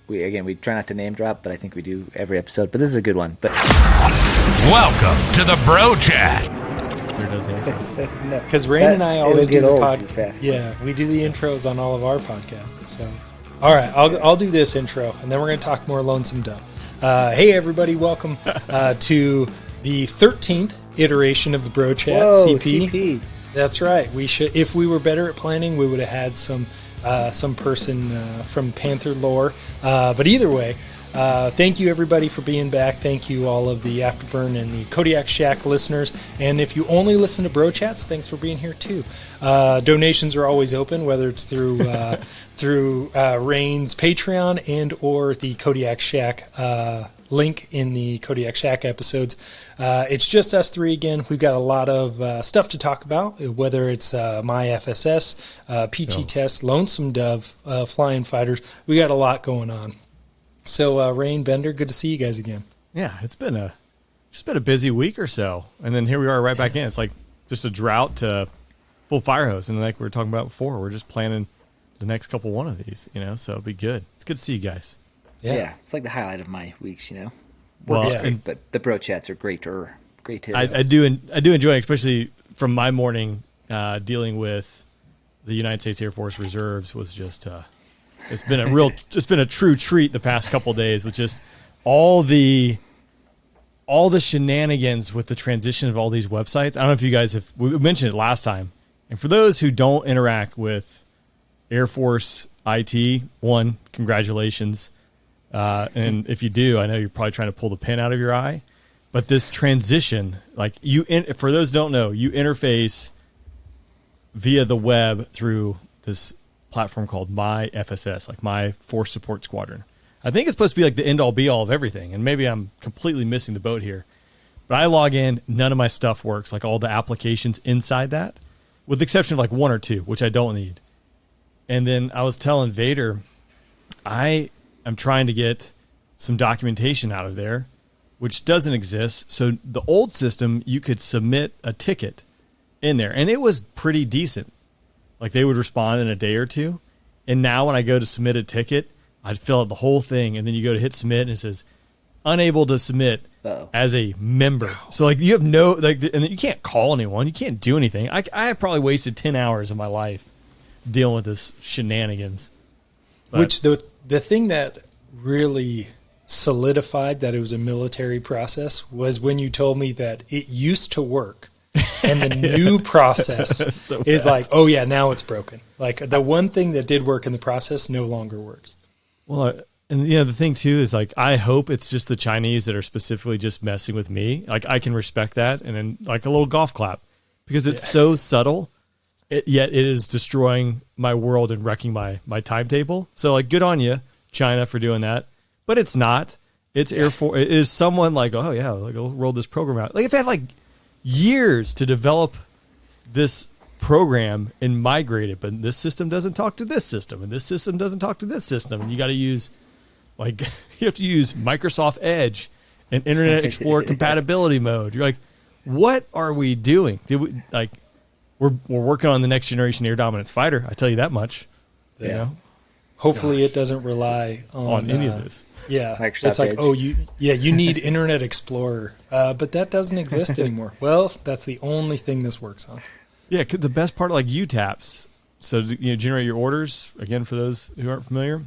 we try not to name drop, but I think we do every episode. But this is a good one. But welcome to the Bro Chat. Because Rain and I always do the podcast. Yeah, we do the intros on all of our podcasts. So, all right, I'll do this intro, and then we're going to talk more Lonesome Dove. Hey, everybody, welcome to the 13th iteration of the Bro Chat. Whoa, CP. That's right. We should, if we were better at planning, we would have had some person from Panther lore. But either way, thank you everybody for being back. Thank you all of the Afterburn and the Kodiak Shack listeners. And if you only listen to Bro Chats, thanks for being here too. Donations are always open, whether it's through Rain's Patreon and or the Kodiak Shack link in the Kodiak Shack episodes. It's just us three again. We've got a lot of stuff to talk about, whether it's my FSS, PT Test, Lonesome Dove, Flying Fighters. We got a lot going on. So, Rain, Bender, good to see you guys again. Yeah, it's been a busy week or so, and then here we are right back in. It's like just a drought to full fire hose, and like we were talking about before, we're just planning the next one of these, so it'll be good. It's good to see you guys. Yeah, it's like the highlight of my weeks, Well, great, but the Bro Chats are great. I do enjoy it, especially from my morning dealing with the United States Air Force Reserves. Was just it's been a true treat the past couple of days with just all the shenanigans with the transition of all these websites. I don't know if you guys we mentioned it last time, and for those who don't interact with Air Force IT, congratulations. And if you do, I know you're probably trying to pull the pin out of your eye, but this transition, for those who don't know, you interface via the web through this platform called My FSS, like My Force Support Squadron. I think it's supposed to be like the end all be all of everything. And maybe I'm completely missing the boat here, but I log in, none of my stuff works. Like all the applications inside that, with the exception of like one or two, which I don't need. And then I was telling Vader, I'm trying to get some documentation out of there, which doesn't exist. So the old system, you could submit a ticket in there, and it was pretty decent. Like they would respond in a day or two. And now when I go to submit a ticket, I'd fill out the whole thing, and then you go to hit submit, and it says unable to submit as a member. So like you have and you can't call anyone, you can't do anything. I have probably wasted 10 hours of my life dealing with this shenanigans. But, which the thing that really solidified that it was a military process was when you told me that it used to work, and the new process is like, oh yeah, now it's broken. Like the one thing that did work in the process no longer works. Well, and the thing too is like, I hope it's just the Chinese that are specifically just messing with me. Like I can respect that, and then like a little golf clap, because it's so subtle. Yet it is destroying my world and wrecking my timetable. So like, good on you, China, for doing that. But it's not. It's Air Force. It is someone like, oh yeah, like I'll roll this program out. Like if they had like years to develop this program and migrate it, but this system doesn't talk to this system, and this system doesn't talk to this system, and you got to use you have to use Microsoft Edge and Internet Explorer compatibility mode. You're like, what are we doing? We're working on the next generation air dominance fighter. I tell you that much. Yeah. Hopefully it doesn't rely on any of this. Yeah. Microsoft it's like, Edge. you need Internet Explorer. But that doesn't exist anymore. Well, that's the only thing this works on. Yeah, the best part of like UTAPs, so generate your orders, again, for those who aren't familiar,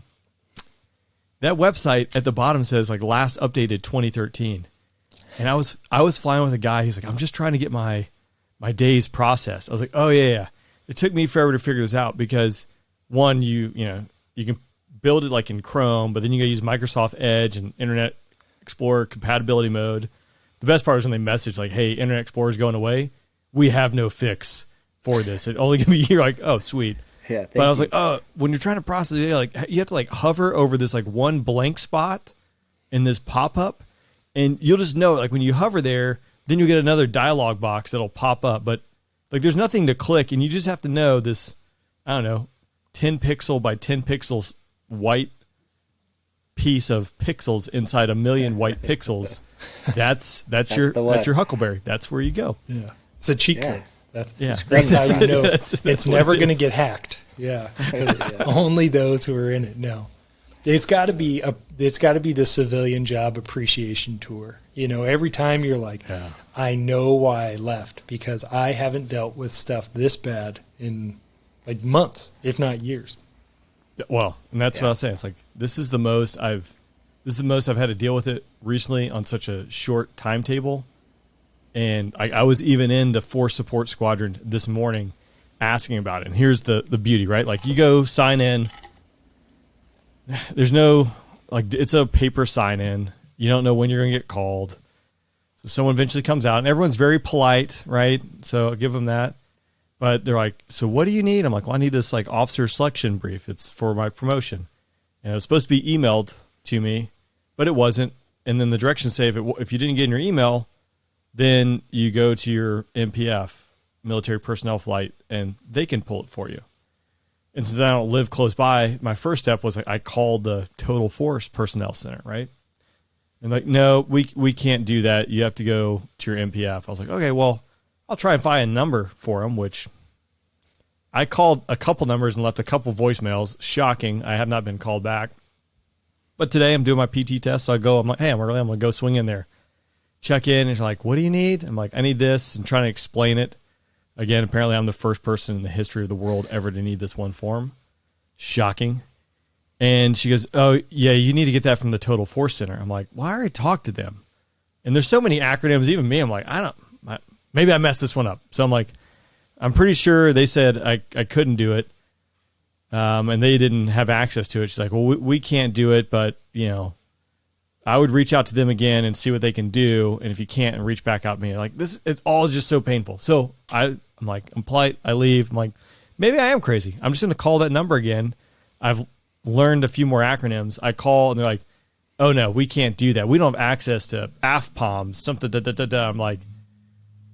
that website at the bottom says like last updated 2013. And I was flying with a guy, he's like, I'm just trying to get my days processed. I was like, oh yeah. It took me forever to figure this out because one, you can build it like in Chrome, but then you got to use Microsoft Edge and Internet Explorer compatibility mode. The best part is when they message like, hey, Internet Explorer is going away. We have no fix for this. It only can be, you're like, oh, sweet. Yeah. But I was like, oh, when you're trying to process it, like you have to like hover over this like one blank spot in this pop-up, and you'll just know like when you hover there, then you'll get another dialog box that'll pop up. But like there's nothing to click, and you just have to know this, I don't know, 10 pixel by 10 pixels white piece of pixels inside a million white pixels. That's your Huckleberry. That's where you go. Yeah. It's a cheat code. That's how you know it's that's never going to get hacked. Yeah. Because only those who are in it know. It's got to be the civilian job appreciation tour. You know, every time you're like, I know why I left, because I haven't dealt with stuff this bad in like months, if not years. Well, and that's what I was saying. It's like this is the most I've had to deal with it recently on such a short timetable. And I was even in the Force Support Squadron this morning asking about it. And here's the beauty, right? Like you go sign in. There's no, like, it's a paper sign in. You don't know when you're going to get called. So someone eventually comes out and everyone's very polite, right? So I'll give them that. But they're like, so what do you need? I'm like, well, I need this like officer selection brief. It's for my promotion. And it was supposed to be emailed to me, but it wasn't. And then the directions say if you didn't get in your email, then you go to your MPF, military personnel flight, and they can pull it for you. And since I don't live close by, my first step was I called the Total Force Personnel Center, right? And like, no, we can't do that. You have to go to your MPF. I was like, okay, well, I'll try and find a number for them, which I called a couple numbers and left a couple voicemails. Shocking. I have not been called back. But today I'm doing my PT test. So I'm like, hey, I'm early. I'm going to go swing in there. Check in, and she's like, what do you need? I'm like, I need this, and trying to explain it. Again, apparently I'm the first person in the history of the world ever to need this one form. Shocking. And she goes, oh, yeah, you need to get that from the Total Force Center. I'm like, well, I already talked to them. And there's so many acronyms, even me, I'm like, maybe I messed this one up. So I'm like, I'm pretty sure they said I couldn't do it, and they didn't have access to it. She's like, well, we can't do it, but, you know, I would reach out to them again and see what they can do. And if you can't, and reach back out to me. Like this, it's all just so painful. So I'm like, I'm polite. I leave. I'm like, maybe I am crazy. I'm just going to call that number again. I've learned a few more acronyms. I call and they're like, oh no, we can't do that. We don't have access to AFPOMs, something. I'm like,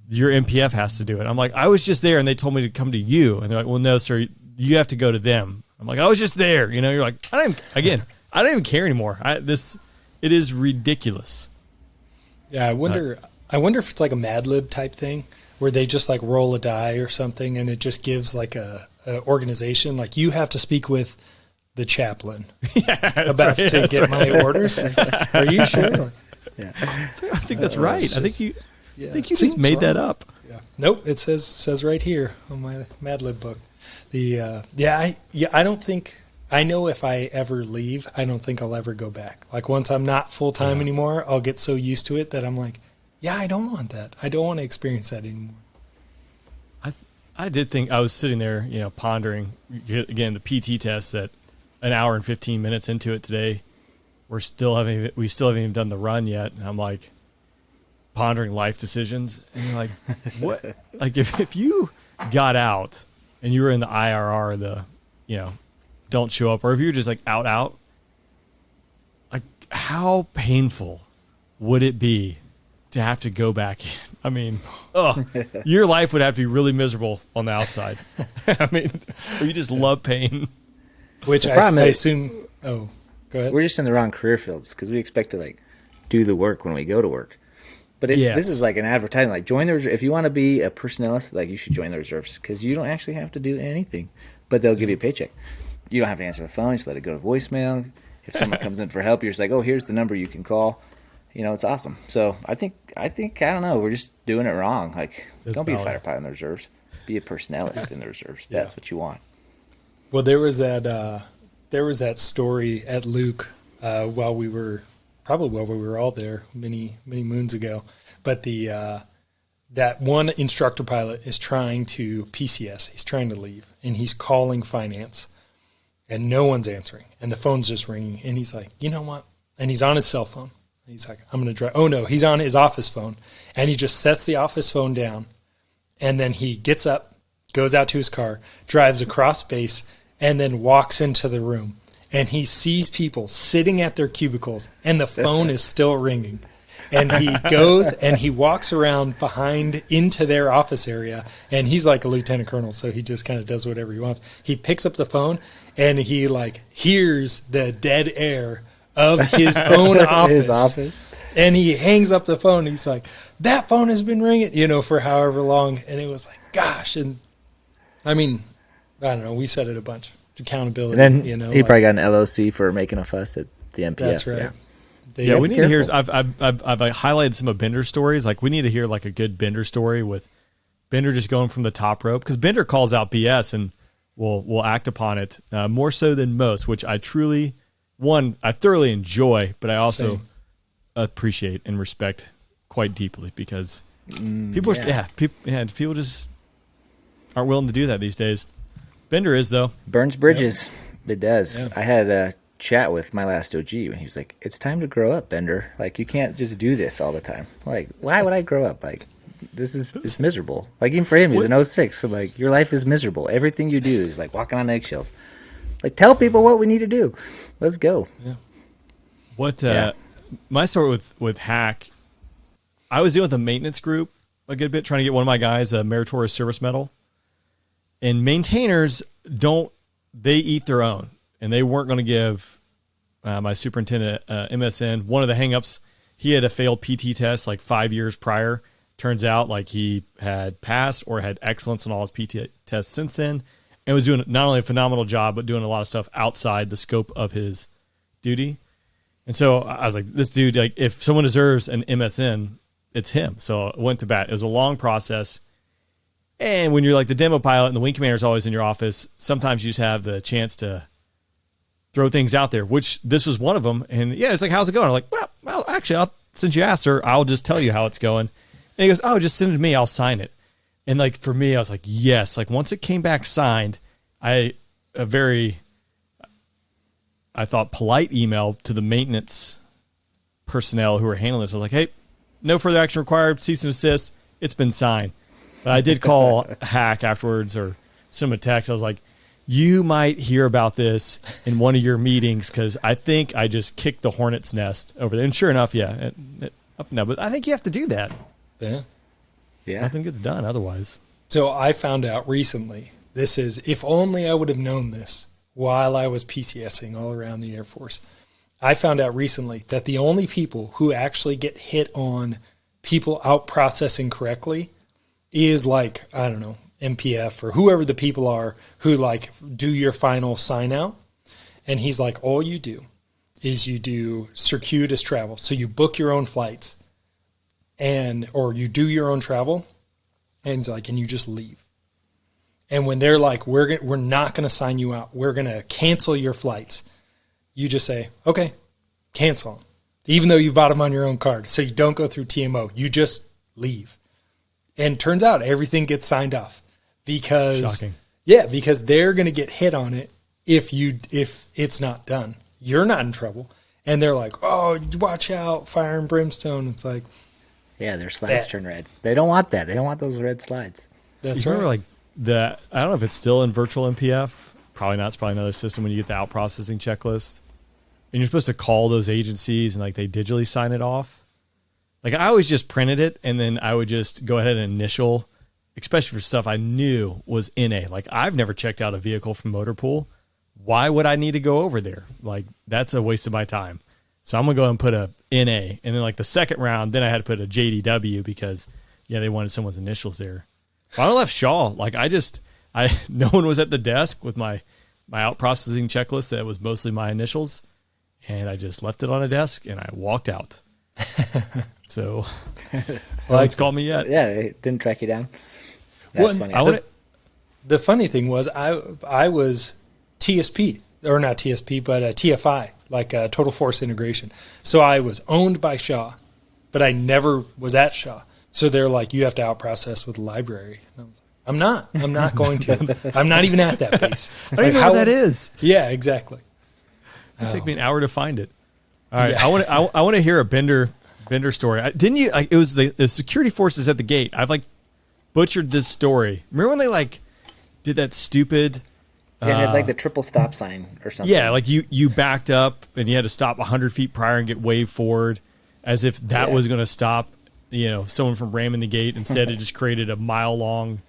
your MPF has to do it. I'm like, I was just there and they told me to come to you. And they're like, well, no, sir, you have to go to them. I'm like, I was just there. You know, you're like, I don't even care anymore. It is ridiculous. Yeah, I wonder if it's like a Mad Lib type thing where they just like roll a die or something, and it just gives like a organization, like you have to speak with the chaplain to get my orders. Like, are you sure? Yeah, I think that's right. I think you just made wrong. That up. Yeah. Nope. It says right here on my Mad Lib book. I don't think. I know if I ever leave, I don't think I'll ever go back. Like once I'm not full-time anymore, I'll get so used to it that I'm like, yeah, I don't want that. I don't want to experience that anymore. I did think I was sitting there, you know, pondering again, the PT test that an hour and 15 minutes into it today, we still haven't even done the run yet. And I'm like pondering life decisions and you're like, what? Like if you got out and you were in the IRR, the, you know, don't show up, or if you're just like out, like how painful would it be to have to go back in? I mean, your life would have to be really miserable on the outside. I mean, or you just love pain. Which I assume. Oh, go ahead. We're just in the wrong career fields because we expect to like do the work when we go to work. But if this is like an advertisement, like join the reserve. If you want to be a personnelist, like you should join the reserves because you don't actually have to do anything, but they'll give you a paycheck. You don't have to answer the phone. Just let it go to voicemail. If someone comes in for help, you're just like, oh, here's the number you can call. You know, it's awesome. So I think I don't know. We're just doing it wrong. Like, don't be a fighter pilot in the reserves. Be a personnelist in the reserves. That's what you want. Well, there was that story at Luke while we were all there many moons ago. But that one instructor pilot is trying to PCS. He's trying to leave, and he's calling finance. And no one's answering. And the phone's just ringing. And he's like, you know what? And he's on his cell phone. He's like, I'm going to drive. Oh, no, he's on his office phone. And he just sets the office phone down. And then he gets up, goes out to his car, drives across base, and then walks into the room. And he sees people sitting at their cubicles. And the phone is still ringing. And he goes and he walks around behind into their office area. And he's like a lieutenant colonel, so he just kind of does whatever he wants. He picks up the phone and he like hears the dead air of his own office. And he hangs up the phone. He's like, that phone has been ringing, you know, for however long. And it was like, gosh. And I mean, I don't know. We said it a bunch. accountability. And then you know, he probably got an LOC for making a fuss at the MPF. That's right. Yeah, we need to hear. Careful. I've highlighted some of Bender's stories. Like we need to hear like a good Bender story with Bender just going from the top rope, because Bender calls out BS and will act upon it more so than most, which I thoroughly enjoy, but I also Same. appreciate and respect quite deeply, because people just aren't willing to do that these days. Bender is, though. Burns bridges. It does. Yeah. I had a chat with my last OG and he was like, "It's time to grow up, Bender. Like, you can't just do this all the time. Like, why would I grow up? Like, it's miserable." Like, even for him, he's an 06. So, like, your life is miserable. Everything you do is like walking on eggshells. Like, tell people what we need to do. Let's go. Yeah. My story with Hack, I was dealing with a maintenance group a good bit, trying to get one of my guys a meritorious service medal. And maintainers they eat their own. And they weren't going to give my superintendent MSN. One of the hangups, he had a failed PT test like 5 years prior. Turns out like he had passed or had excellence in all his PT tests since then, and was doing not only a phenomenal job, but doing a lot of stuff outside the scope of his duty. And so I was like, this dude, like, if someone deserves an MSN, it's him. So I went to bat. It was a long process. And when you're like the demo pilot and the wing commander is always in your office, sometimes you just have the chance to throw things out there, which this was one of them. And yeah, it's like, how's it going? I'm like, well, actually, since you asked, sir, I'll just tell you how it's going. And he goes, oh, just send it to me. I'll sign it. And like, for me, I was like, yes. Like once it came back signed, I thought polite email to the maintenance personnel who were handling this. I was like, hey, no further action required. Cease and desist. It's been signed. But I did call Hack afterwards or send him a text. I was like, you might hear about this in one of your meetings, because I think I just kicked the hornet's nest over there. And sure enough, yeah, up now. But I think you have to do that. Yeah. Nothing gets done otherwise. So I found out recently, if only I would have known this while I was PCSing all around the Air Force. I found out recently that the only people who actually get hit on people out processing correctly is like, I don't know, MPF or whoever the people are who like do your final sign out. And he's like, all you do is you do circuitous travel. So you book your own flights or you do your own travel, and he's like, and you just leave. And when they're like, we're not going to sign you out, we're going to cancel your flights, you just say, okay, cancel them, even though you've bought them on your own card. So you don't go through TMO. You just leave. And turns out everything gets signed off because they're going to get hit on it if it's not done. You're not in trouble. And they're like, oh, watch out, fire and brimstone. It's like, yeah, their slides turn red. They don't want that. They don't want those red slides. That's you right. remember like I don't know if it's still in virtual MPF. Probably not. It's probably another system when you get the out processing checklist. And you're supposed to call those agencies and like they digitally sign it off. Like I always just printed it and then I would just go ahead and initial, especially for stuff I knew was NA. Like I've never checked out a vehicle from Motorpool. Why would I need to go over there? Like that's a waste of my time. So I'm going to go and put a NA. And then like the second round, then I had to put a JDW because they wanted someone's initials there. When I left Shaw, like no one was at the desk with my out processing checklist that was mostly my initials. And I just left it on a desk and I walked out. So no one's called me yet. Yeah, they didn't track you down. That's funny. The funny thing was I was TSP, or not TSP, but TFI, like Total Force Integration. So I was owned by Shaw, but I never was at Shaw. So they're like, you have to out process with the library. And I was like, I'm not going to. I'm not even at that base. I don't even know what that is. Yeah, exactly. It'd take me an hour to find it. All right, yeah. I want to hear a Bender story. Didn't you? It was the security forces at the gate. I've butchered this story. Remember when they did that stupid? It had the triple stop sign or something. Yeah, like you backed up and you had to stop 100 feet prior and get waved forward, as if that was going to stop someone from ramming the gate. Instead, it just created a mile long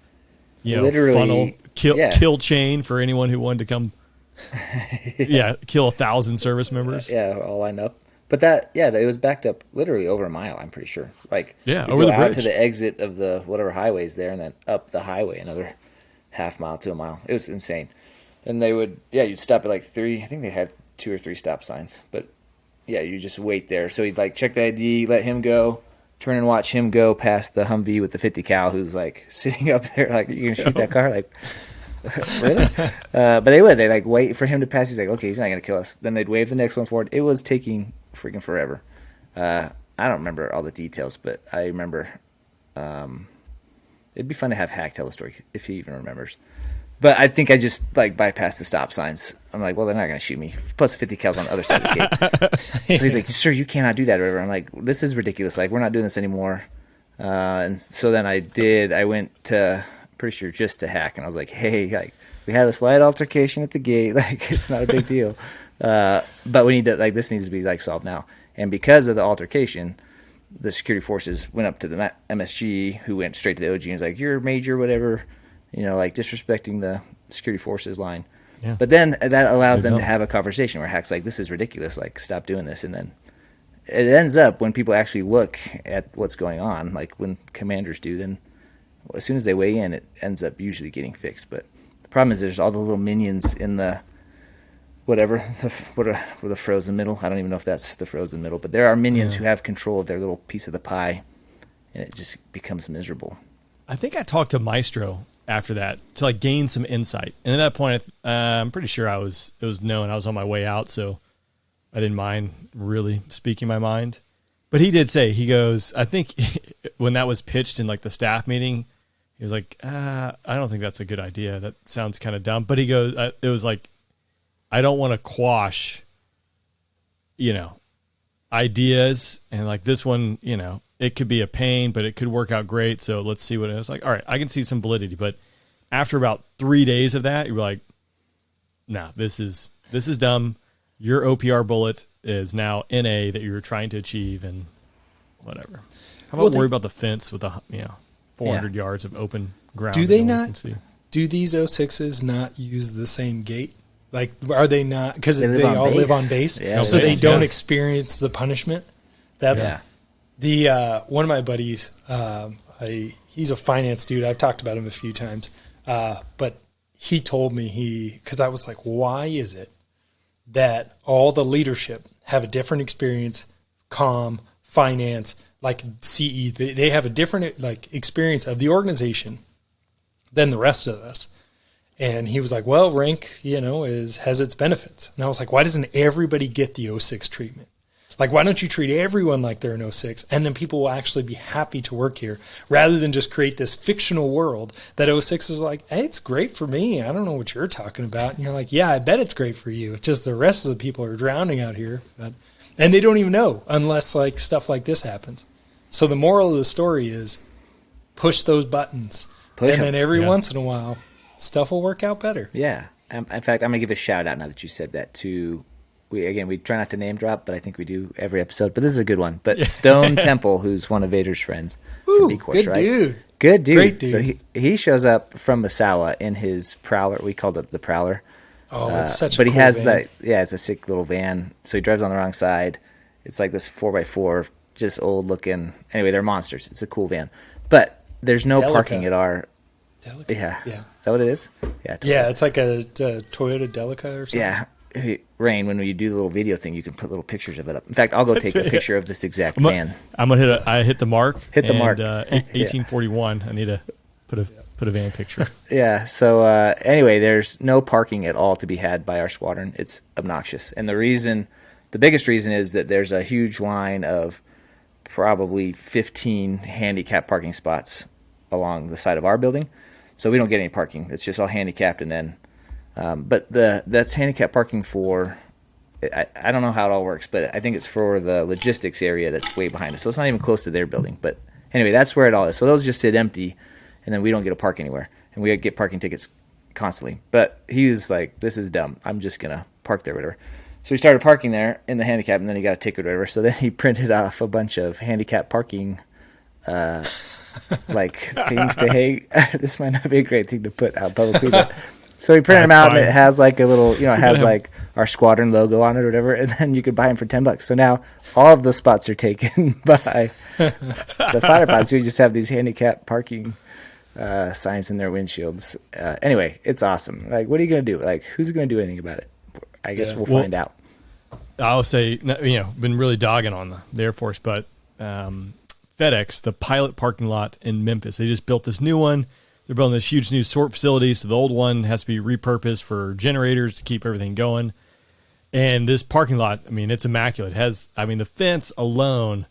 funnel kill chain for anyone who wanted to come. Kill 1,000 service members. Yeah, all lined up. But it was backed up literally over a mile, I'm pretty sure. Over the bridge. Out to the exit of the whatever highways there and then up the highway another half mile to a mile. It was insane. And they would, yeah, you'd stop at like 3. I think they had 2 or 3 stop signs, but yeah, you just wait there. So he'd like check the ID, let him go, turn and watch him go past the Humvee with the 50 cal, who's like sitting up there, like, you gonna shoot that car? Like, really? But they like wait for him to pass. He's like, okay, he's not gonna kill us. Then they'd wave the next one forward. It was taking freaking forever. I don't remember all the details, but I remember. It'd be fun to have Hack tell the story if he even remembers. But I think I just like bypassed the stop signs. I'm like, well, they're not going to shoot me. Plus 50 cals on the other side of the gate. So he's like, sir, you cannot do that or whatever. I'm like, this is ridiculous. Like, we're not doing this anymore. And so then I went to, pretty sure just to Hack. And I was like, hey, like, we had a slight altercation at the gate. Like, it's not a big deal. But we need to, like, this needs to be like solved now. And because of the altercation, the security forces went up to the MSG, who went straight to the OG and was like, you're a major, whatever. Like disrespecting the security forces line. Yeah. But then that allows them to have a conversation where Hack's like, this is ridiculous. Like, stop doing this. And then it ends up when people actually look at what's going on, like when commanders do, then as soon as they weigh in, it ends up usually getting fixed. But the problem is there's all the little minions in the the frozen middle. I don't even know if that's the frozen middle, but there are minions who have control of their little piece of the pie, and it just becomes miserable. I think I talked to Maestro after that to like gain some insight. And at that point, I'm pretty sure it was known I was on my way out. So I didn't mind really speaking my mind, but he did say, he goes, I think when that was pitched in like the staff meeting, he was like, I don't think that's a good idea. That sounds kind of dumb. But he goes, it was like, I don't want to quash, ideas. And like this one, it could be a pain, but it could work out great. So let's see what it is. Like, all right, I can see some validity. But after about 3 days of that, you were like, nah, this is dumb. Your OPR bullet is now NA that you were trying to achieve and whatever. How about worry about the fence with the 400 yards of open ground? Do they not? Do these 06s not use the same gate? Like, are they not? Because they all live on base, so they don't experience the punishment. That's the one of my buddies. He's a finance dude. I've talked about him a few times, but he told me because I was like, why is it that all the leadership have a different experience, finance, like CE, they have a different like experience of the organization than the rest of us. And he was like, well, rank, has its benefits. And I was like, why doesn't everybody get the 06 treatment? Like, why don't you treat everyone like they're an 06? And then people will actually be happy to work here rather than just create this fictional world that 06 is like, hey, it's great for me. I don't know what you're talking about. And you're like, yeah, I bet it's great for you. It's just the rest of the people are drowning out here. And they don't even know unless like stuff like this happens. So the moral of the story is push those buttons. Then every once in a while, stuff will work out better. Yeah. In fact, I'm going to give a shout out now that you said that to, we try not to name drop, but I think we do every episode. But this is a good one. But Stone Temple, who's one of Vader's friends. Ooh, good dude. Good dude. Great dude. So he shows up from Misawa in his Prowler. We called it the Prowler. Oh, it's such a But cool he has van. it's a sick little van. So he drives on the wrong side. It's like this 4x4, just old looking. Anyway, they're monsters. It's a cool van. But there's no parking at our... Delica. Yeah. Yeah. Is that what it is? Yeah. Toyota. Yeah, it's like a Toyota Delica or something. Yeah. Rain, when you do the little video thing, you can put little pictures of it up. In fact, I'll go take a picture of this exact van. I'm gonna I hit the mark. Hit the mark. 1841. I need to put a van picture. Yeah. So anyway, there's no parking at all to be had by our squadron. It's obnoxious, and the biggest reason is that there's a huge line of probably 15 handicap parking spots along the side of our building. So we don't get any parking. It's just all handicapped, and then, but that's handicap parking for. I don't know how it all works, but I think it's for the logistics area that's way behind us. So it's not even close to their building. But anyway, that's where it all is. So those just sit empty, and then we don't get to park anywhere, and we get parking tickets constantly. But he was like, "This is dumb. I'm just gonna park there, whatever." So he started parking there in the handicap, and then he got a ticket, or whatever. So then he printed off a bunch of handicap parking. Like things to hang. This might not be a great thing to put out publicly, but so we printed them out, and it has like a little, it has like our squadron logo on it or whatever, and then you could buy them for $10. So now all of the spots are taken by the fighter pilots. We just have these handicap parking signs in their windshields. Anyway, it's awesome. Like, what are you going to do? Like, who's going to do anything about it? I guess we'll find out. I'll say, been really dogging on the Air Force, but FedEx, the pilot parking lot in Memphis, they just built this new one. They're building this huge new sort facility, so the old one has to be repurposed for generators to keep everything going. And this parking lot, it's immaculate. It has, the fence alone,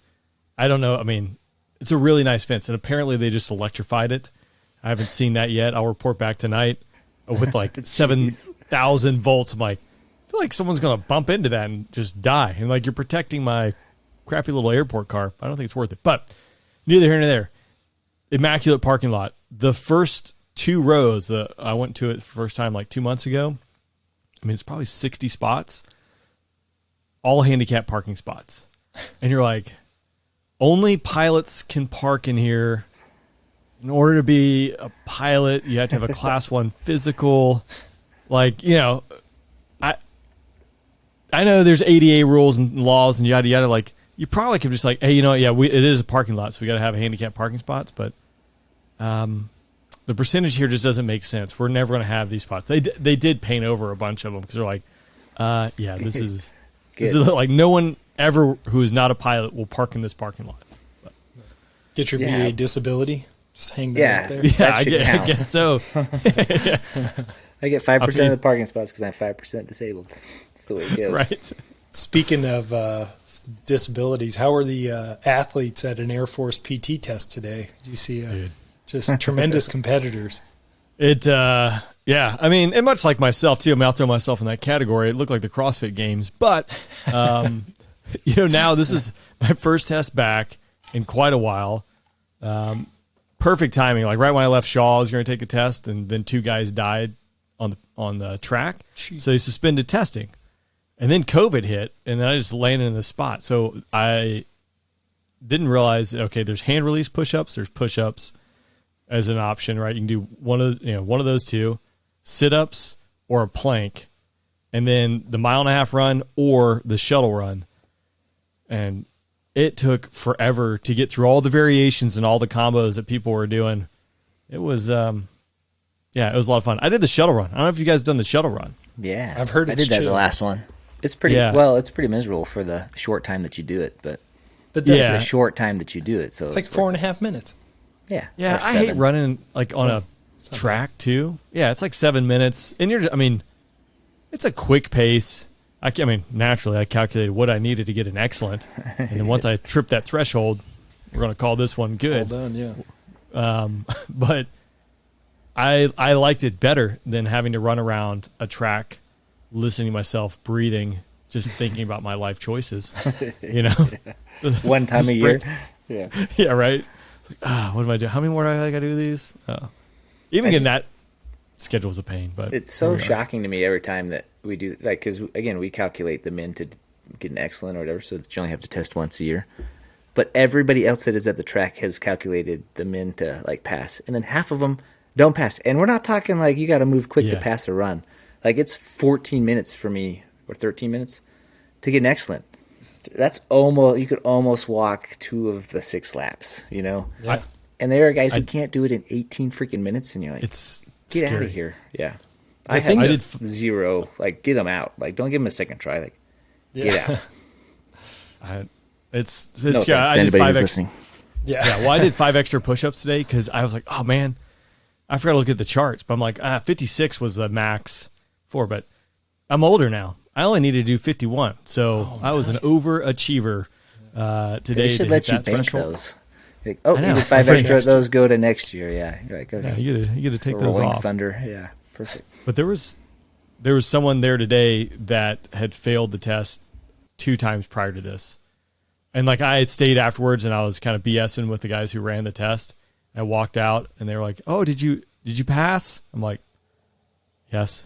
I don't know. It's a really nice fence, and apparently they just electrified it. I haven't seen that yet. I'll report back tonight with like 7,000 volts. I'm like, I feel like someone's going to bump into that and just die. And like, you're protecting my crappy little airport car. I don't think it's worth it. But neither here nor there. Immaculate parking lot. The first 2 rows, I went to it the first time like 2 months ago. It's probably 60 spots, all handicap parking spots. And you're like, only pilots can park in here. In order to be a pilot, you have to have a class 1 physical. Like, I know there's ADA rules and laws and yada yada. Like, you probably could just like, hey, it is a parking lot, so we got to have handicap parking spots. But the percentage here just doesn't make sense. We're never going to have these spots. They did paint over a bunch of them because they're like, this is like no one ever who is not a pilot will park in this parking lot. But, get your VA disability. Just hang that out there. Yeah, I guess so. I get 5% of the parking spots because I'm 5% disabled. That's the way it goes. Right. Speaking of disabilities, how are the athletes at an Air Force PT test today? Did you see just tremendous competitors? And much like myself too, I'll throw myself in that category. It looked like the CrossFit Games, but now this is my first test back in quite a while. Perfect timing. Like right when I left Shaw, I was going to take a test, and then 2 guys died on the track. Jeez. So they suspended testing, and then COVID hit, and then I just landed in the spot. So I didn't realize, okay, there's hand release push-ups, there's push-ups as an option, right? You can do one of those 2, sit-ups or a plank, and then the 1.5 mile run or the shuttle run. And it took forever to get through all the variations and all the combos that people were doing. It was, it was a lot of fun. I did the shuttle run. I don't know if you guys done the shuttle run. Yeah, I've heard it's I did that chill. the last one. It's pretty it's pretty miserable for the short time that you do it, but that's the short time that you do it. So it's like 4.5 minutes. Yeah, yeah. I hate running like on a track too. Yeah, it's like 7 minutes, and it's a quick pace. Naturally, I calculated what I needed to get an excellent, and then once I tripped that threshold, we're going to call this one good. Well done, yeah. But I liked it better than having to run around a track, listening to myself breathing, just thinking about my life choices. One time a year. Yeah. Yeah, right. It's like, what do I do? How many more do I got to do these? Even getting that schedule is a pain, but it's so shocking to me every time that we do, like, because again, we calculate the min to get an excellent or whatever, so that you only have to test once a year. But everybody else that is at the track has calculated the min to like pass, and then half of them don't pass. And we're not talking like you got to move quick to pass a run. Like, it's 14 minutes for me, or 13 minutes to get an excellent. That's you could almost walk 2 of the 6 laps, Yeah. And there are guys who can't do it in 18 freaking minutes, and you're like, it's get scary. out of here. Yeah. I did 0. Like, get them out. Like, don't give them a second try. Like, get out. It's no scary. offense to I did anybody 5 who's extra. listening. Yeah. Well, I did 5 extra push-ups today because I was like, oh man, I forgot to look at the charts. But I'm like, 56 was the max for. But I'm older now. I only needed to do 51, so I was an overachiever today. They should to let hit you that bank threshold. those. Like, you did 5 I'm extra. next Those go to next year. Yeah. You're like, okay. Yeah, you get to take those Rolling off. Thunder. Yeah. Perfect. But there was someone there today that had failed the test 2 times prior to this. And like, I had stayed afterwards and I was kind of BSing with the guys who ran the test. I walked out and they were like, "Oh, did you pass?" I'm like, "Yes."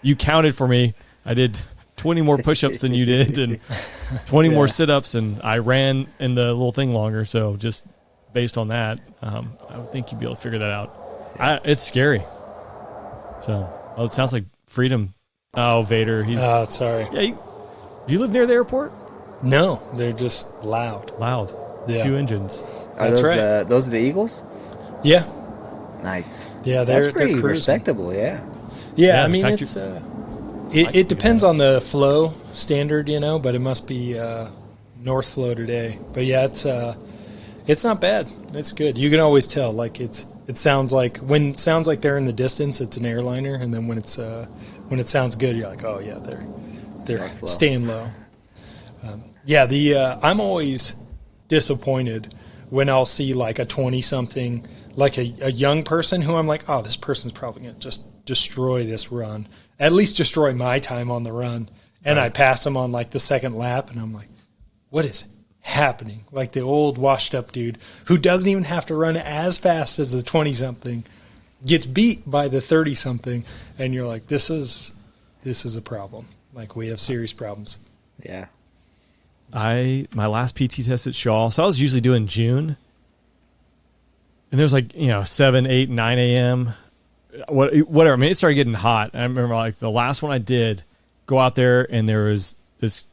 You counted for me. I did 20 more push-ups than you did and 20 more sit-ups, and I ran in the little thing longer. So just based on that, I would think you'd be able to figure that out. It's scary. So, it sounds like Freedom. Oh, Vader. He's sorry. Yeah. Do you live near the airport? No, they're just loud. Loud. Yeah. 2 engines. Are That's those right. those are the Eagles? Yeah. Nice. Yeah, that's they're pretty cruising. respectable. Yeah. Yeah, I in mean, fact, it's it depends on the flow standard, but it must be north flow today. But yeah, it's not bad. It's good. You can always tell. Like it sounds like they're in the distance, it's an airliner, and then when it sounds good, you're like, oh yeah, they're staying low. I'm always disappointed when I'll see like a 20-something, like a young person who I'm like, oh, this person's probably going to just destroy this run, at least destroy my time on the run. And I pass them on like the second lap, and I'm like, what is happening? Like the old washed up dude who doesn't even have to run as fast as the 20-something gets beat by the 30-something, and you're like, this is a problem. Like we have serious problems. Yeah. My last PT test at Shaw, so I was usually doing June, and there was like 7, 8, 9 a.m. Whatever. I mean, it started getting hot. I remember like the last one I did, go out there, and there was this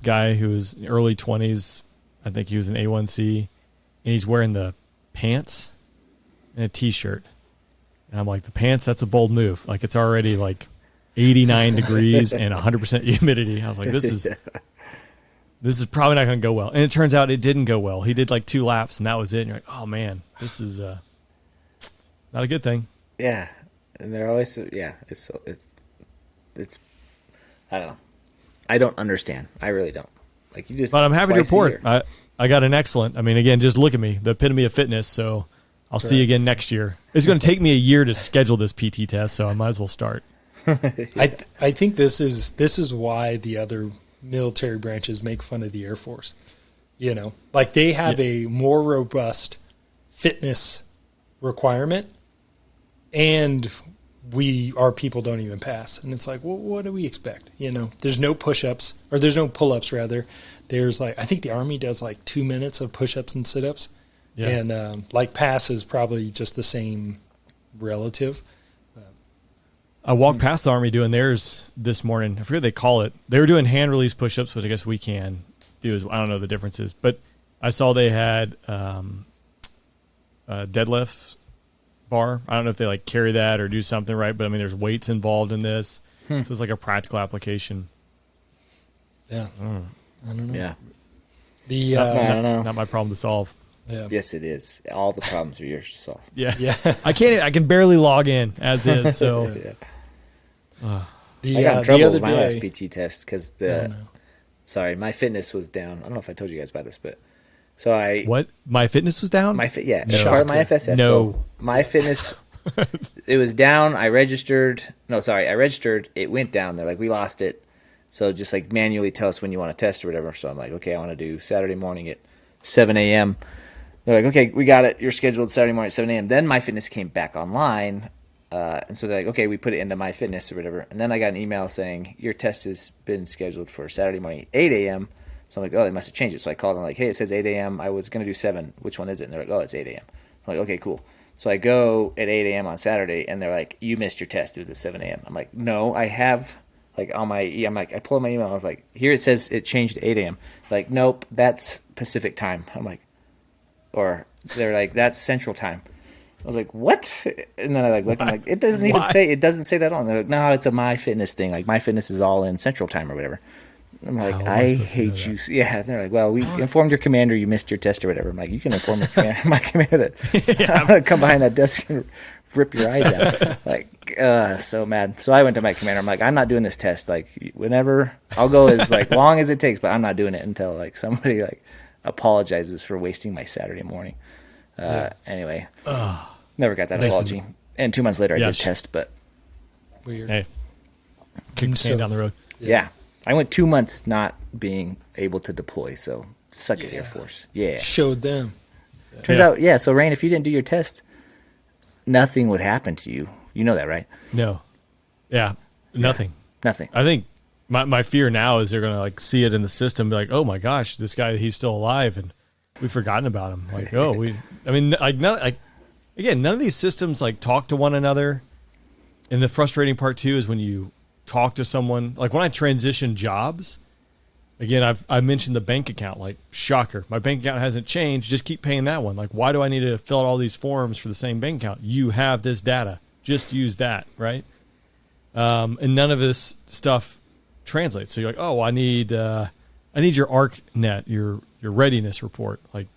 guy who was in early 20s. I think he was an A1C, and he's wearing the pants and a t-shirt. And I'm like, the pants, that's a bold move. Like it's already like 89 degrees and 100% humidity. I was like, this is probably not going to go well. And it turns out it didn't go well. He did like 2 laps, and that was it. And you're like, oh man, this is not a good thing. Yeah. And they're always, it's I don't know. I don't understand. I really don't. Like you just. But I'm happy to report. I got an excellent. I mean, again, just look at me, the epitome of fitness. So I'll see you again next year. It's going to take me a year to schedule this PT test, so I might as well start. I think this is why the other military branches make fun of the Air Force. Like they have a more robust fitness requirement, and our people don't even pass. And it's like, well, what do we expect? There's no push-ups, or there's no pull-ups rather. There's like, I think the Army does like 2 minutes of push-ups and sit-ups. Yeah. And like pass is probably just the same relative. I walked past the Army doing theirs this morning. I forget what they call it. They were doing hand release push-ups, which I guess we can do. I don't know the differences, but I saw they had a deadlift bar. I don't know if they like carry that or do something right, but I mean, there's weights involved in this, so it's like a practical application. Yeah, I don't know. Yeah, I don't know. Not my problem to solve. Yeah. Yes, it is. All the problems are yours to solve. Yeah. I can barely log in as is. So I got in trouble with my last day, PT test because my fitness was down. I don't know if I told you guys about this, but so my fitness was down. Part of my FSS. No, so my fitness, it was down. I registered. It went down. They're like, we lost it. So just like manually tell us when you want to test or whatever. So I'm like, okay, I want to do Saturday morning at 7 a.m. They're like, okay, we got it. You're scheduled Saturday morning at 7 a.m. Then my fitness came back online. And so they're like, okay, we put it into my fitness or whatever. And then I got an email saying your test has been scheduled for Saturday morning at 8 a.m. So I'm like, oh, they must have changed it. So I called them like, hey, it says 8 a.m. I was going to do 7. Which one is it? And they're like, oh, it's 8 a.m. I'm like, okay, cool. So I go at 8 a.m. on Saturday, and they're like, you missed your test. It was at 7 a.m. I'm like, no, I have, like, on my, I'm like, I pulled my email. I was like, here it says it changed to 8 a.m. Like, nope, that's Pacific time. I'm like, or they're like, that's Central time. I was like, what? And then I like look, I'm like, it doesn't even say, it doesn't say that on. They're like, no, it's a My Fitness thing. Like, My Fitness is all in Central time or whatever. I'm like, I hate you. Yeah. And they're like, well, we informed your commander you missed your test or whatever. I'm like, you can inform my commander that I'm going to come behind that desk and rip your eyes out. Like, so mad. So I went to my commander. I'm like, I'm not doing this test. Like, whenever I'll go as like long as it takes, but I'm not doing it until like somebody like apologizes for wasting my Saturday morning. Anyway, never got that apology. And 2 months later, I did test, but weird. Hey, kick the can down the road. Yeah. I went 2 months not being able to deploy, so suck it, Air Force. Yeah. Showed them. Turns out, so Rain, if you didn't do your test, nothing would happen to you. You know that, right? No. Yeah. Nothing. Nothing. I think my fear now is they're going to like see it in the system, be like, oh my gosh, this guy, he's still alive, and we've forgotten about him. Like, again, none of these systems like talk to one another. And the frustrating part too is when you talk to someone, like when I transition jobs, again, I mentioned the bank account. Like, shocker, my bank account hasn't changed. Just keep paying that one. Like, why do I need to fill out all these forms for the same bank account? You have this data. Just use that, right? And none of this stuff translates. So you're like, oh, I need your ArcNet, your readiness report. Like,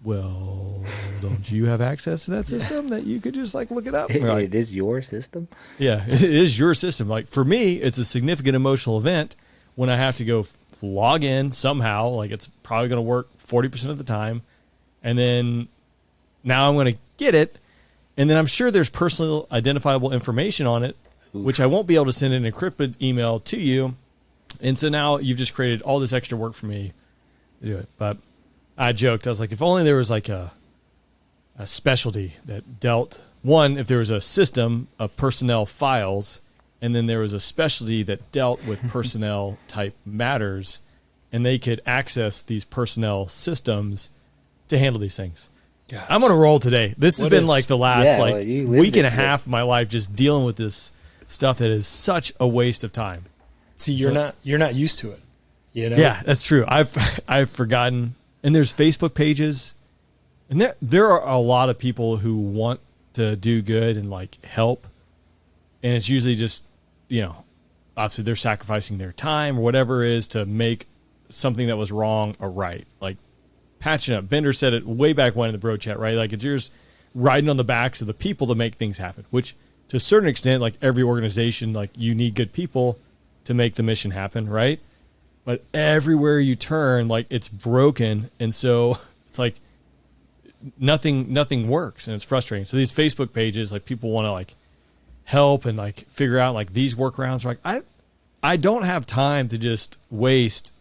well, don't you have access to that system that you could just like look it up? Like, it is your system. Yeah, it is your system. Like for me, it's a significant emotional event when I have to go log in somehow. Like it's probably going to work 40% of the time, and then now I'm going to get it, and then I'm sure there's personal identifiable information on it, which I won't be able to send an encrypted email to you, and so now you've just created all this extra work for me to do it. But I joked. I was like, if only there was like a specialty that dealt, one, if there was a system of personnel files, and then there was a specialty that dealt with personnel type matters, and they could access these personnel systems to handle these things. Gosh. I'm on a roll today. This has been like the last week and a half of my life just dealing with this stuff that is such a waste of time. See, you're not used to it. You know? Yeah, that's true. I've forgotten. And there's Facebook pages, and there are a lot of people who want to do good and like help, and it's usually just, you know, obviously they're sacrificing their time or whatever it is to make something that was wrong a right, like patching up. Bender said it way back when in the bro chat, right? Like it's yours riding on the backs of the people to make things happen, which to a certain extent, like every organization, like you need good people to make the mission happen, right? But everywhere you turn, like it's broken, and so it's like nothing works, and it's frustrating. So these Facebook pages, like people want to like help and like figure out like these workarounds. Like I don't have time to just waste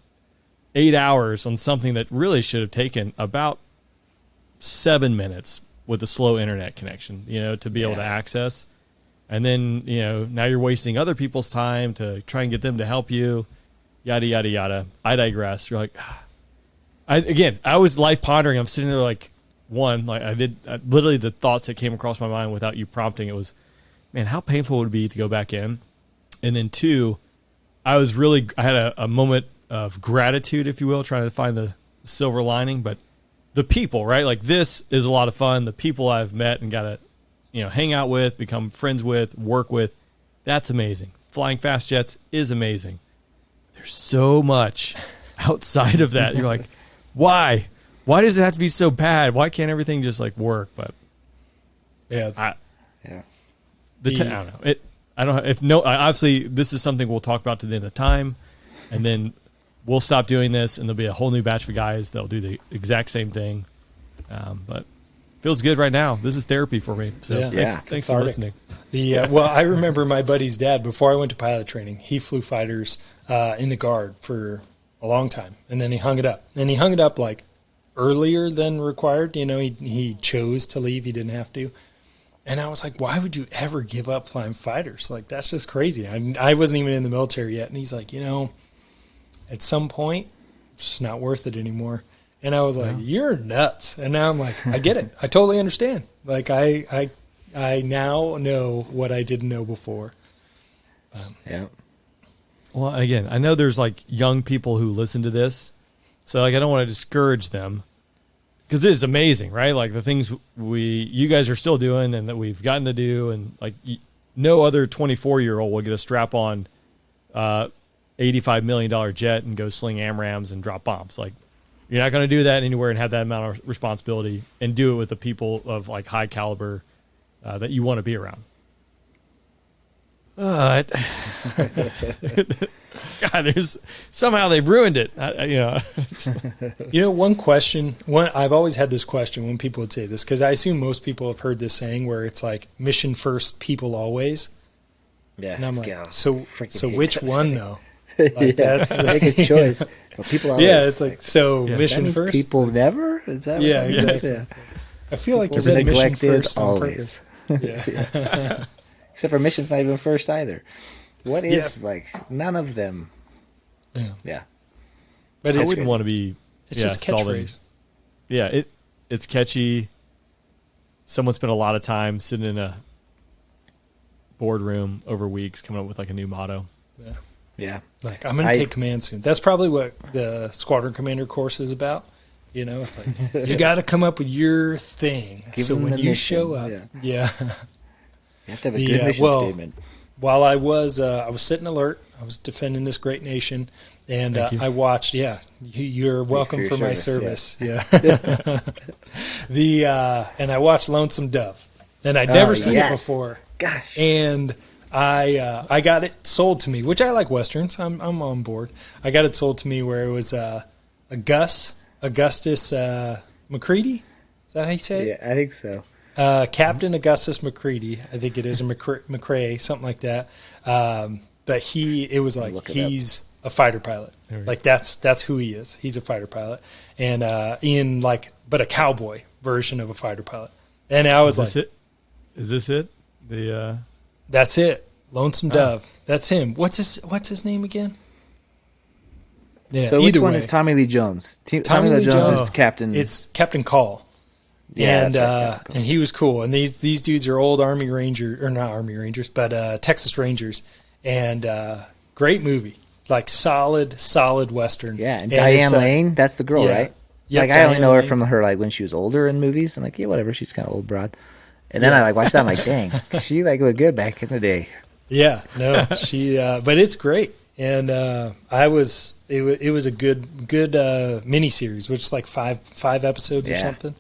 8 hours on something that really should have taken about 7 minutes with a slow internet connection, you know, to be able to access. And then, you know, now you're wasting other people's time to try and get them to help you. Yada, yada, yada. I digress. You're like, I was life pondering. I'm sitting there like, literally the thoughts that came across my mind without you prompting, it was, man, how painful would it be to go back in? And then two, I had a moment of gratitude, if you will, trying to find the silver lining. But the people, right? Like this is a lot of fun. The people I've met and got to, you know, hang out with, become friends with, work with, that's amazing. Flying fast jets is amazing. There's so much outside of that. You're like, why? Why does it have to be so bad? Why can't everything just like work? But I don't know. Obviously, this is something we'll talk about to the end of time, and then we'll stop doing this, and there'll be a whole new batch of guys that'll do the exact same thing. But feels good right now. This is therapy for me. So thanks for listening. Well, I remember my buddy's dad, before I went to pilot training, he flew fighters in the Guard for a long time, and then he hung it up. And he hung it up like earlier than required. You know, he chose to leave. He didn't have to. And I was like, why would you ever give up flying fighters? Like, that's just crazy. I wasn't even in the military yet. And he's like, you know, at some point, it's just not worth it anymore. And I was like, you're nuts. And now I'm like, I get it. I totally understand. Like, I now know what I didn't know before. Yeah. Well, again, I know there's like young people who listen to this, so like I don't want to discourage them, because it is amazing, right? Like the things you guys are still doing and that we've gotten to do, and like no other 24-year-old will get a strap-on $85 million jet and go sling AMRAAMs and drop bombs. Like you're not going to do that anywhere and have that amount of responsibility and do it with the people of like high caliber that you want to be around. God, somehow they've ruined it. One question. I've always had this question when people would say this, because I assume most people have heard this saying where it's like mission first, people always. Yeah. And I'm like, God, so which one though? Like that's make a choice. Well, people always. Yeah, it's like mission first. People never. Is that? Yeah, exactly. Yeah. I feel like you said mission first always. Yeah. Except for mission's not even first either. What is like none of them? Yeah. But I wouldn't want to be. It's just a catchphrase. Yeah, it's catchy. Someone spent a lot of time sitting in a boardroom over weeks coming up with like a new motto. Yeah. Yeah. Like, I'm going to take command soon. That's probably what the squadron commander course is about. You know, it's like, you got to come up with your thing. Give so them when the you mission. show up, yeah. You have to have a good mission statement. While I was sitting alert, I was defending this great nation, and I watched. Yeah, you're welcome for my service. Yeah. And I watched Lonesome Dove, and I'd never seen it before. Gosh. And I got it sold to me, which I like westerns. I'm on board. I got it sold to me where it was Augustus McCready. Is that how you say it? Yeah, I think so. Captain Augustus McCready, I think it is, or McCrae, something like that. But it was like he's a fighter pilot. Like that's who he is. He's a fighter pilot, and but a cowboy version of a fighter pilot. And I was like, "Is this it? That's it. Lonesome Dove. That's him. What's his name again?" Yeah. So which one is Tommy Lee Jones? Tommy Lee Jones is Captain. It's Captain Call. Yeah, and he was cool. And these dudes are old Army Ranger, or not Army Rangers, but Texas Rangers. And great movie, like solid Western. Yeah, and Diane Lane, that's the girl, right? Yeah, like I only know her from her like when she was older in movies. I'm like, yeah, whatever. She's kind of old broad. And then I like watched that. I'm like, dang, she like looked good back in the day. Yeah, no, she. But it's great, and it was a good miniseries, which is like five episodes or something.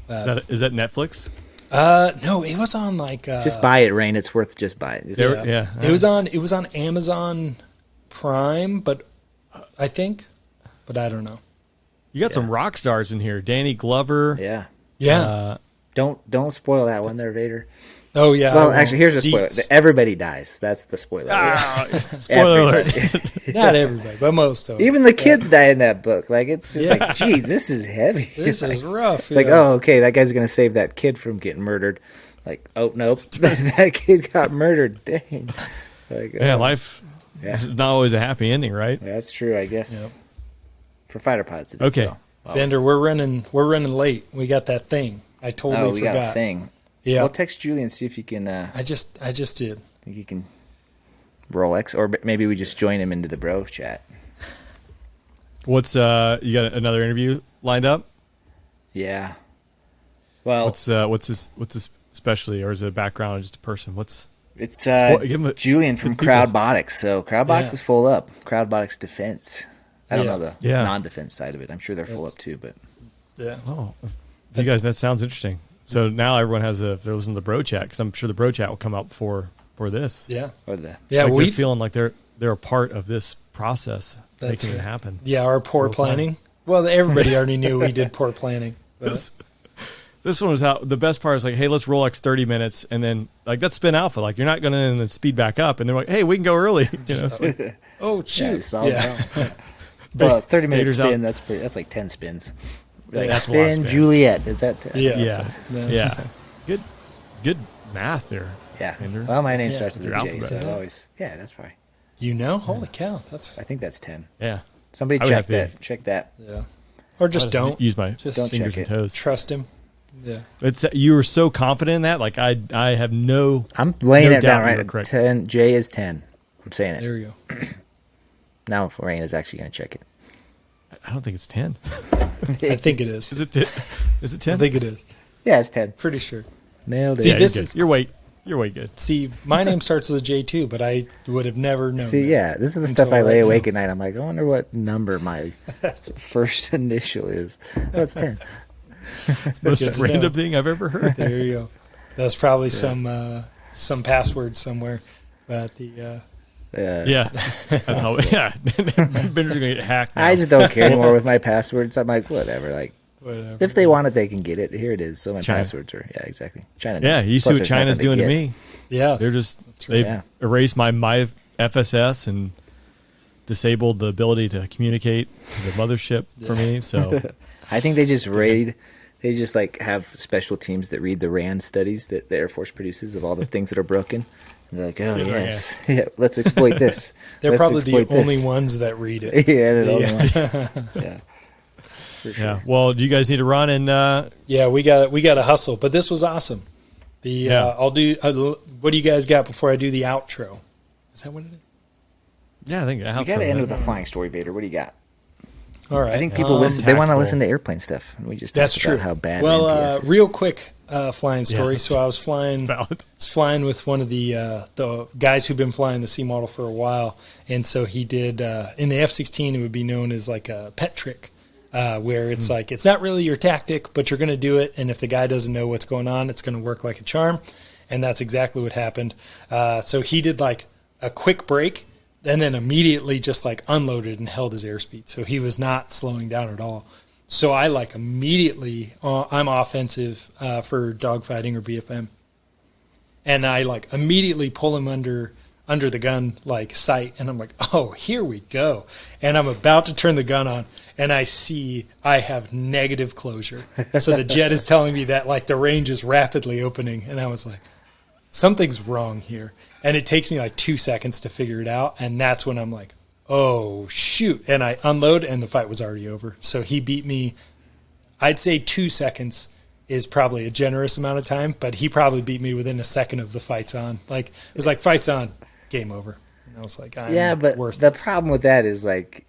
Is that Netflix? No, it was on like just buy it, Rain. It's worth just buy it. Yeah. It was on Amazon Prime, but I don't know. You got some rock stars in here. Danny Glover. Yeah. Don't spoil that one there, Vader. Oh yeah. Well, actually, here's a spoiler. Everybody dies. That's the spoiler. Spoiler alert. Not everybody, but most of them. Even the kids die in that book. Like it's just like, geez, this is heavy. This is rough. It's like, oh, okay, that guy's gonna save that kid from getting murdered. Like, oh nope, that kid got murdered. Dang. Like, life is not always a happy ending, right? Yeah, that's true, I guess. Yep. For fighter pilots, it is. Okay. Well. Bender, we're running late. We got that thing. I totally forgot. Got a thing. Yeah. Well, text Julie and see if you can. I just did. Think you can Rolex, or maybe we just join him into the bro chat. What's you got another interview lined up? Yeah. Well, what's this specialty, or is it a background or just a person? It's Julian from Crowdbotics. So Crowdbotics is full up. Crowdbotics Defense. I don't know the non-defense side of it. I'm sure they're full up too, but yeah. Oh, you guys, that sounds interesting. So now everyone has if they're listening to the bro chat, because I'm sure the bro chat will come out before this. Yeah. Or the they're feeling like they're a part of this process, making it happen. Yeah, our poor planning. Well, everybody already knew we did poor planning. This one was out. The best part is like, hey, let's Rolex 30 minutes, and then like that's spin alpha. Like you're not going to then speed back up, and they're like, hey, we can go early. You know, it's like, oh shoot, Well, 30-minute spin. That's like 10 spins. Like that's spin Juliet. Is that? Yeah. Good math there. Yeah. Andrew. Well, my name starts with a J, alphabet. so always. Yeah, that's probably. Holy cow, I think that's 10. Yeah. Somebody check that. Check that. Yeah. Or just don't use my don't fingers and toes. Trust him. Yeah. You were so confident in that. Like I have no. I'm laying it down right. Correct. 10. J is 10. I'm saying it. There you go. Now Rain is actually going to check it. I don't think it's 10. I think it is. Is it 10? I think it is. Yeah, it's 10. Pretty sure. Nailed it. See, you're way good. See, my name starts with a J too, but I would have never known. See, this is the stuff I lay awake at night. I'm like, I wonder what number my first initial is. Oh, it's 10. It's the most random thing I've ever heard. There you go. That's probably some password somewhere. But the that's how. Yeah, Bender's gonna get hacked now. I just don't care anymore with my passwords. I'm like, whatever. If they want it, they can get it. Here it is. So my passwords are exactly. China. Yeah, you see what China's doing to me. Yeah, they've erased my FSS and disabled the ability to communicate to the mothership for me. So I think they just raid. They just like have special teams that read the RAND studies that the Air Force produces of all the things that are broken. And they're like, oh yes, let's exploit this. They're probably the only ones that read it. Yeah, they're the only ones. Yeah. For sure. Yeah. Well, do you guys need to run and? Yeah, we got to hustle. But this was awesome. I'll do. What do you guys got before I do the outro? Is that what it is? Yeah, I think You got to end with a flying story, Vader. What do you got? All right. I think people listen. They want to listen to airplane stuff. And we just That's talked true. about how bad. Well, NPF is. real quick flying story. Yeah, So I was flying with one of the guys who've been flying the C model for a while, and so he did in the F-16. It would be known as like a pet trick, where it's like it's not really your tactic, but you're going to do it, and if the guy doesn't know what's going on, it's going to work like a charm, and that's exactly what happened. So he did like a quick break, and then immediately just like unloaded and held his airspeed. So he was not slowing down at all. So I like immediately, I'm offensive for dogfighting or BFM. And I like immediately pull him under the gun, like sight. And I'm like, oh, here we go. And I'm about to turn the gun on and I see I have negative closure. So the jet is telling me that like the range is rapidly opening. And I was like, something's wrong here. And it takes me like 2 seconds to figure it out. And that's when I'm like, oh, shoot. And I unload and the fight was already over. So he beat me. I'd say 2 seconds is probably a generous amount of time, but he probably beat me within a second of the fight's on. Like, it was like, fight's on, game over. And I was like, yeah, but the problem with that is like,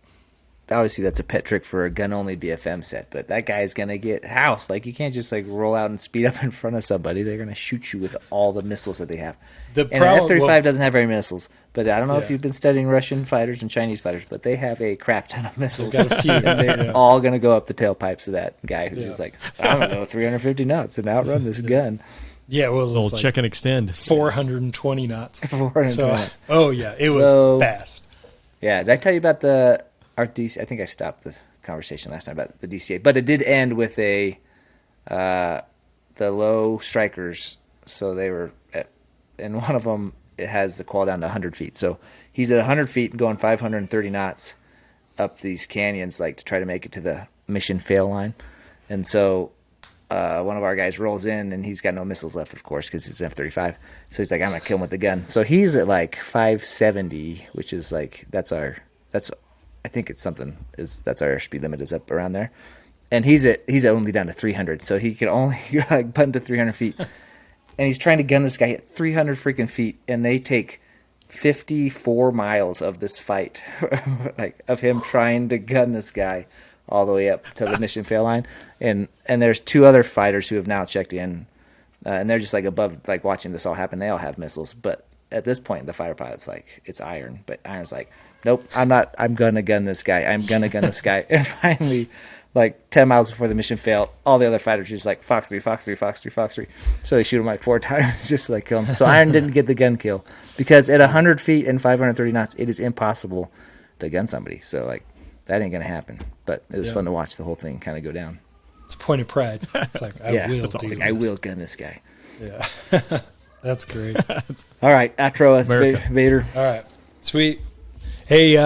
obviously that's a pet trick for a gun-only BFM set, but that guy's going to get housed. Like, you can't just like roll out and speed up in front of somebody. They're going to shoot you with all the missiles that they have. And an F-35 doesn't have very many missiles, but I don't know if you've been studying Russian fighters and Chinese fighters, but they have a crap ton of missiles. They've got a few. And they're all going to go up the tailpipes of that guy who's just like, I'm going to go 350 knots and outrun this gun. Yeah, well, little like check and extend. 420 knots. 420 knots. Oh, yeah, it was fast. Yeah, did I tell you about our DC? I think I stopped the conversation last time about the DCA, but it did end with the low strikers. So they were and one of them, it has the qual down to 100 feet. So he's at 100 feet and going 530 knots up these canyons, like to try to make it to the mission fail line. And so one of our guys rolls in, and he's got no missiles left, of course, because it's an F-35. So he's like, I'm going to kill him with the gun. So he's at like 570, which is like, that's I think it's something, that's our speed limit is up around there. And he's only down to 300. So he can only like button to 300 feet. And he's trying to gun this guy at 300 freaking feet, and they take 54 miles of this fight, like of him trying to gun this guy all the way up to the mission fail line. And there's two other fighters who have now checked in, and they're just like above, like watching this all happen. They all have missiles, but at this point, the fighter pilot's like, it's Iron, but Iron's like, nope, I'm not. I'm gonna gun this guy. I'm gonna gun this guy. And finally, like 10 miles before the mission failed, all the other fighters just like Fox 3, Fox 3, Fox 3, Fox 3. So they shoot him like 4 times just to like kill him. So Iron didn't get the gun kill because at 100 feet and 530 knots, it is impossible to gun somebody. So like that ain't gonna happen. But it was fun to watch the whole thing kind of go down. It's a point of pride. It's like, I will do this. I will gun this guy. Yeah. That's great. All right, outro us, Vader. All right, sweet. Hey,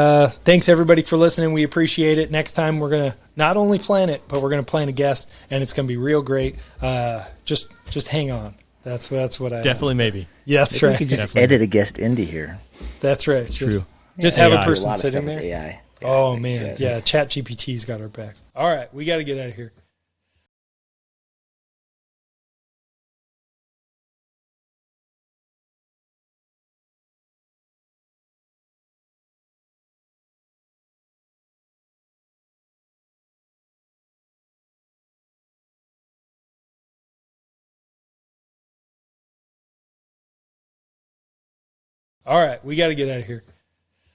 thanks everybody for listening. We appreciate it. Next time we're gonna not only plan it, but we're gonna plan a guest, and it's gonna be real great. Just hang on. That's what I definitely maybe. Yeah, that's Maybe right. we could just edit a guest into here. That's right. It's true. Just have AI. a person A lot of sitting stuff with there. AI. Oh man, yeah. ChatGPT's got our backs. All right, we got to get out of here. All right, we got to get out of here.